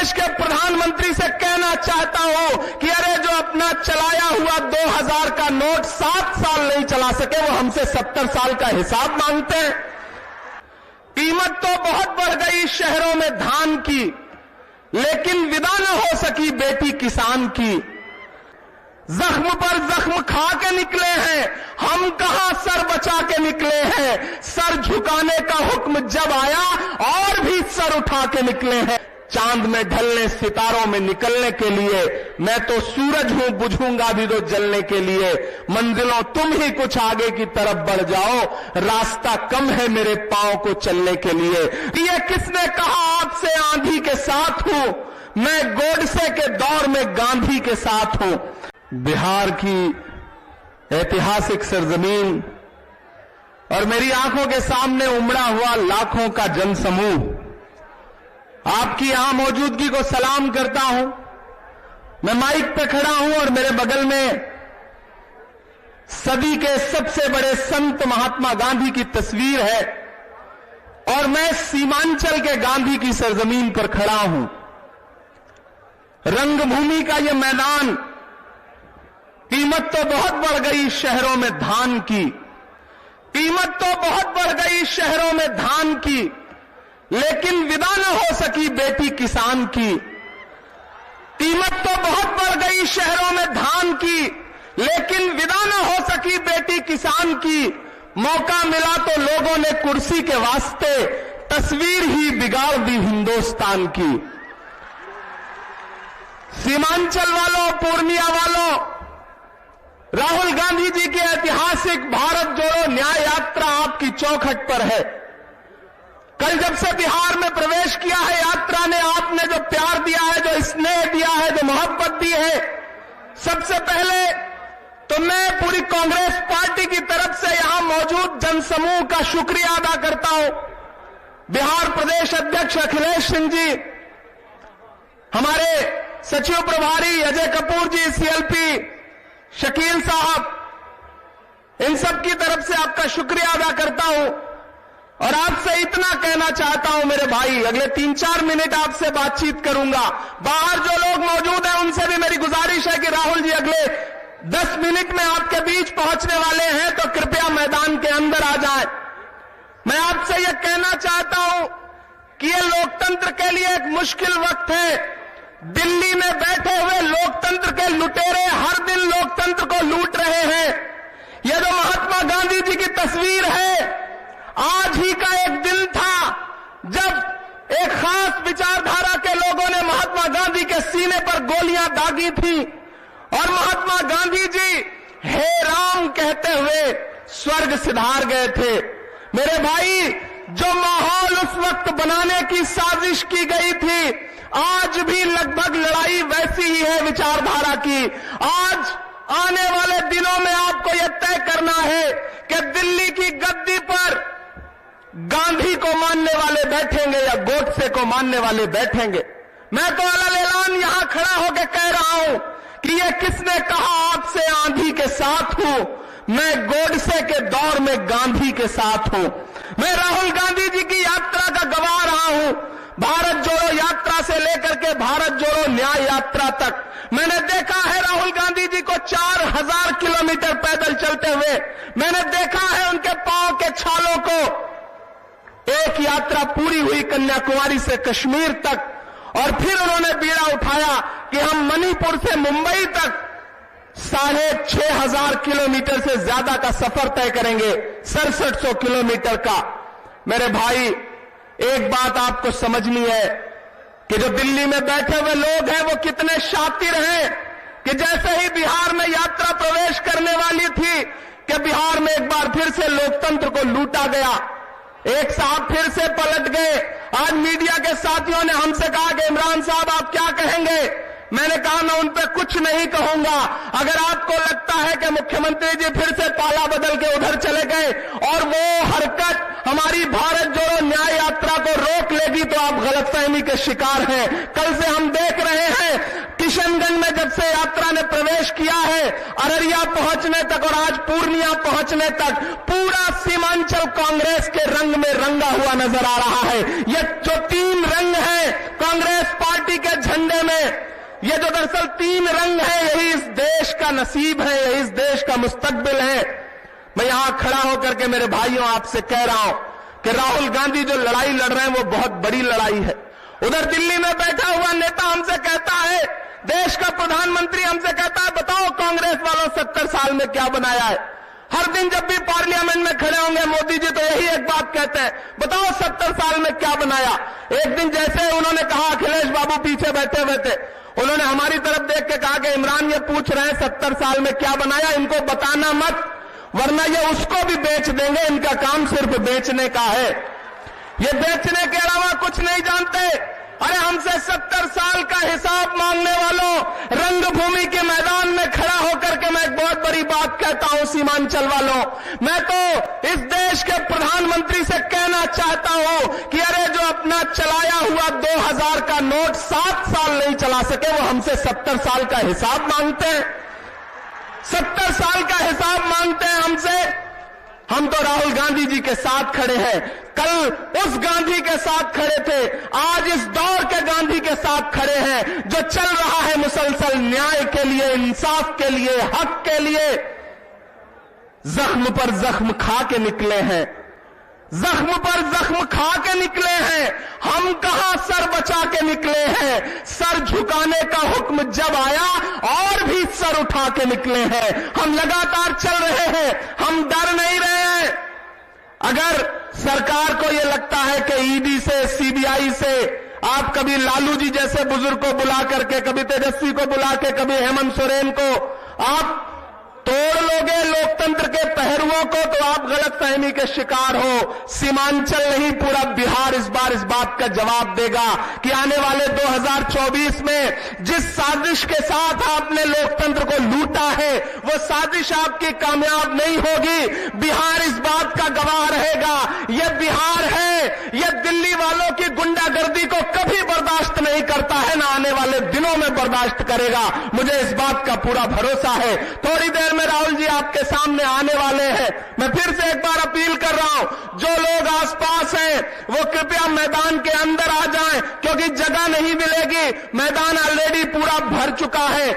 देश के प्रधानमंत्री से कहना चाहता हूं कि अरे जो अपना चलाया हुआ 2000 का नोट 7 साल नहीं चला सके वो हमसे 70 साल का हिसाब मांगते हैं। कीमत तो बहुत बढ़ गई शहरों में धान की, लेकिन विदा न हो सकी बेटी किसान की। जख्म पर जख्म खा के निकले हैं, हम कहां सर बचा के निकले हैं। सर झुकाने का हुक्म जब आया और भी सर उठा के निकले हैं। चांद में ढलने सितारों में निकलने के लिए मैं तो सूरज हूं, बुझूंगा भी तो जलने के लिए। मंजिलों तुम ही कुछ आगे की तरफ बढ़ जाओ, रास्ता कम है मेरे पांव को चलने के लिए। ये किसने कहा आपसे आंधी के साथ हूं, मैं गोडसे के दौर में गांधी के साथ हूं। बिहार की ऐतिहासिक सरजमीन और मेरी आंखों के सामने उमड़ा हुआ लाखों का जनसमूह, आपकी यहां मौजूदगी को सलाम करता हूं। मैं माइक पे खड़ा हूं और मेरे बगल में सदी के सबसे बड़े संत महात्मा गांधी की तस्वीर है और मैं सीमांचल के गांधी की सरजमीन पर खड़ा हूं। रंगभूमि का यह मैदान, कीमत तो बहुत बढ़ गई शहरों में धान की, कीमत तो बहुत बढ़ गई शहरों में धान की, लेकिन विदा न हो सकी बेटी किसान की। कीमत तो बहुत बढ़ गई शहरों में धान की, लेकिन विदा न हो सकी बेटी किसान की। मौका मिला तो लोगों ने कुर्सी के वास्ते तस्वीर ही बिगाड़ दी हिंदुस्तान की। सीमांचल वालों, पूर्णिया वालों, राहुल गांधी जी की ऐतिहासिक भारत जोड़ो न्याय यात्रा आपकी चौखट पर है। कल जब से बिहार में प्रवेश किया है यात्रा ने, आपने जो प्यार दिया है, जो स्नेह दिया है, जो मोहब्बत दी है, सबसे पहले तो मैं पूरी कांग्रेस पार्टी की तरफ से यहां मौजूद जनसमूह का शुक्रिया अदा करता हूं। बिहार प्रदेश अध्यक्ष अखिलेश सिंह जी, हमारे सचिव प्रभारी अजय कपूर जी, सीएलपी शकील साहब, इन सब की तरफ से आपका शुक्रिया अदा करता हूं और आपसे इतना कहना चाहता हूं मेरे भाई, अगले 3-4 मिनट आपसे बातचीत करूंगा। बाहर जो लोग मौजूद हैं उनसे भी मेरी गुजारिश है कि राहुल जी अगले 10 मिनट में आपके बीच पहुंचने वाले हैं, तो कृपया मैदान के अंदर आ जाएं। मैं आपसे यह कहना चाहता हूं कि यह लोकतंत्र के लिए एक मुश्किल वक्त है। दिल्ली में बैठे हुए लोकतंत्र के लुटेरे हर दिन लोकतंत्र को लूट रहे हैं। यह जो महात्मा गांधी जी की तस्वीर है, आज ही का एक दिन था जब एक खास विचारधारा के लोगों ने महात्मा गांधी के सीने पर गोलियां दागी थी और महात्मा गांधी जी हे राम कहते हुए स्वर्ग सिधार गए थे। मेरे भाई, जो माहौल उस वक्त बनाने की साजिश की गई थी, आज भी लगभग लड़ाई वैसी ही है विचारधारा की। आज आने वाले दिनों में आपको यह तय करना है कि दिल्ली की गद्दी पर गांधी को मानने वाले बैठेंगे या गोडसे को मानने वाले बैठेंगे। मैं तो अलग ऐलान यहां खड़ा होकर कह रहा हूं कि यह किसने कहा आपसे आंधी के साथ हूं, मैं गोडसे के दौर में गांधी के साथ हूं। मैं राहुल गांधी जी की यात्रा का गवाह रहा हूं, भारत जोड़ो यात्रा से लेकर के भारत जोड़ो न्याय यात्रा तक। मैंने देखा है राहुल गांधी जी को 4000 किलोमीटर पैदल चलते हुए, मैंने देखा है उनके पांव के छालों को। एक यात्रा पूरी हुई कन्याकुमारी से कश्मीर तक और फिर उन्होंने बीड़ा उठाया कि हम मणिपुर से मुंबई तक 6500 किलोमीटर से ज्यादा का सफर तय करेंगे, 6700 किलोमीटर का। मेरे भाई, एक बात आपको समझनी है कि जो दिल्ली में बैठे हुए लोग हैं वो कितने शातिर हैं कि जैसे ही बिहार में यात्रा प्रवेश करने वाली थी कि बिहार में एक बार फिर से लोकतंत्र को लूटा गया। एक साहब फिर से पलट गए। आज मीडिया के साथियों ने हमसे कहा कि इमरान साहब आप क्या कहेंगे। मैंने कहा मैं उन पर कुछ नहीं कहूंगा। अगर आपको लगता है कि मुख्यमंत्री जी फिर से पाला बदल के उधर चले गए और वो हरकत हमारी भारत जोड़ो न्याय यात्रा को रोक लेगी तो आप गलतफहमी के शिकार हैं। कल से हम देख रहे हैं किशनगंज में जब से यात्रा ने प्रवेश किया है, अररिया पहुंचने तक और आज पूर्णिया पहुंचने तक पूरा सीमांचल कांग्रेस के रंग में रंगा हुआ नजर आ रहा है। ये जो 3 रंग हैं कांग्रेस पार्टी के ये जो दरअसल 3 रंग है, यही इस देश का नसीब है, यही इस देश का मुस्तकबिल है। मैं यहां खड़ा होकर के मेरे भाइयों आपसे कह रहा हूं कि राहुल गांधी जो लड़ाई लड़ रहे हैं वो बहुत बड़ी लड़ाई है। उधर दिल्ली में बैठा हुआ नेता हमसे कहता है, देश का प्रधानमंत्री हमसे कहता है, बताओ कांग्रेस वालों 70 साल में क्या बनाया है। हर दिन जब भी पार्लियामेंट में खड़े होंगे मोदी जी तो यही एक बात कहते हैं, बताओ 70 साल में क्या बनाया। एक दिन जैसे उन्होंने कहा, अखिलेश बाबू पीछे बैठे हुए थे, उन्होंने हमारी तरफ देख के कहा कि इमरान ये पूछ रहे हैं 70 साल में क्या बनाया, इनको बताना मत वरना ये उसको भी बेच देंगे, इनका काम सिर्फ बेचने का है, ये बेचने के अलावा कुछ नहीं जानते। अरे हमसे 70 साल का हिसाब मांगने वालों, रंगभूमि के मैदान में खड़ा होकर के मैं एक बहुत बड़ी बात कहता हूं सीमांचल वालों, मैं तो इस देश के प्रधानमंत्री से कहना चाहता हूं कि अरे जो अपना चलाया हुआ 2000 का नोट 7 साल नहीं चला सके, वो हमसे 70 साल का हिसाब मांगते हैं, 70 साल का हिसाब मांगते हैं हमसे। हम तो राहुल गांधी जी के साथ खड़े हैं, कल उस गांधी के साथ खड़े थे, आज इस दौर के गांधी के साथ खड़े हैं जो चल रहा है मुसलसल न्याय के लिए, इंसाफ के लिए, हक के लिए। जख्म पर जख्म खा के निकले हैं, जख्म पर जख्म खा के निकले हैं, हम कहां सर बचा के निकले हैं। सर झुकाने का हुक्म जब आया और भी सर उठा के निकले हैं। हम लगातार चल रहे हैं, हम डर नहीं रहे हैं। अगर सरकार को यह लगता है कि ईडी से, सीबीआई से आप कभी लालू जी जैसे बुजुर्ग को बुला करके, कभी तेजस्वी को बुला के, कभी हेमंत सोरेन को आप तोड़ लोगे लोकतंत्र के पहरुओं को, तो आप गलतफहमी के शिकार हो। सीमांचल नहीं, पूरा बिहार इस बार इस बात का जवाब देगा कि आने वाले 2024 में जिस साजिश के साथ आपने लोकतंत्र को लूटा है, वो साजिश आपकी कामयाब नहीं होगी। बिहार इस बात का गवाह रहेगा। यह बिहार है, यह दिल्ली वालों की गुंडागर्दी को कभी बर्दाश्त नहीं करता है, ना आने वाले दिनों में बर्दाश्त करेगा। मुझे इस बात का पूरा भरोसा है। थोड़ी देर में राहुल जी आपके सामने आने वाले हैं। मैं फिर से एक बार अपील कर रहा हूं, जो लोग आसपास हैं वो कृपया मैदान के अंदर आ जाएं, क्योंकि जगह नहीं मिलेगी, मैदान ऑलरेडी पूरा भर चुका है।